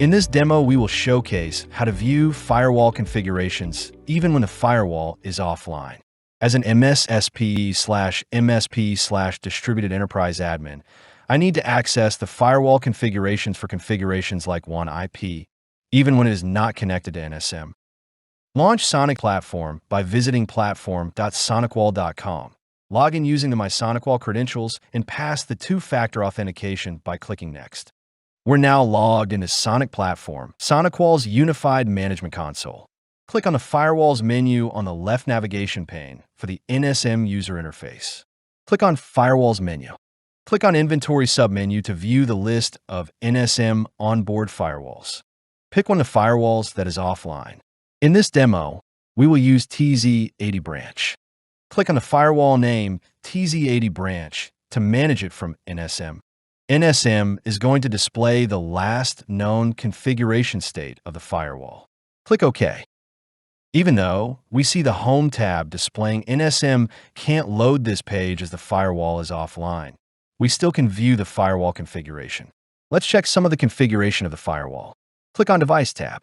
In this demo, we will showcase how to view firewall configurations even when the firewall is offline. As an MSP/MSP/distributed enterprise admin, I need to access the firewall configurations for configurations like one IP, even when it is not connected to NSM. Launch SonicWall Platform by visiting platform.sonicwall.com. Log in using the My SonicWall credentials and pass the two-factor authentication by clicking Next. We're now logged into SonicWall Platform, SonicWall's unified management console. Click on the Firewalls menu on the left navigation pane for the NSM user interface. Click on Firewalls menu. Click on Inventory submenu to view the list of NSM onboard firewalls. Pick one of the firewalls that is offline. In this demo, we will use TZ80 branch. Click on the firewall name TZ80 branch to manage it from NSM. NSM is going to display the last known configuration state of the firewall. Click OK. Even though we see the Home tab displaying NSM can't load this page as the firewall is offline, we still can view the firewall configuration. Let's check some of the configuration of the firewall. Click on Device tab.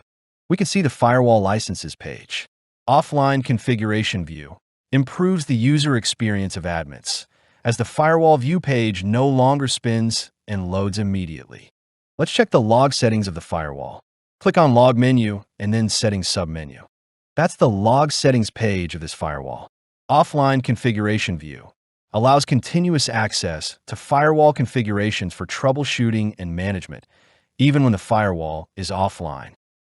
We can see the firewall licenses page. Offline configuration view improves the user experience of admins, as the firewall view page no longer spins and loads immediately. Let's check the log settings of the firewall. Click on Log menu and then Settings submenu. That's the log settings page of this firewall. Offline configuration view allows continuous access to firewall configurations for troubleshooting and management, even when the firewall is offline.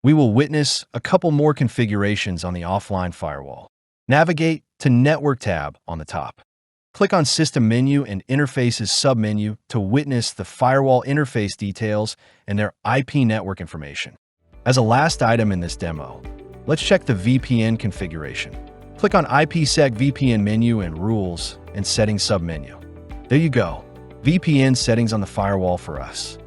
We will witness a couple more configurations on the offline firewall. Navigate to Network tab on the top. Click on System menu and Interfaces submenu to witness the firewall interface details and their IP network information. As a last item in this demo, let's check the VPN configuration. Click on IPSec VPN menu and Rules and Settings submenu. There you go, VPN settings on the firewall for us.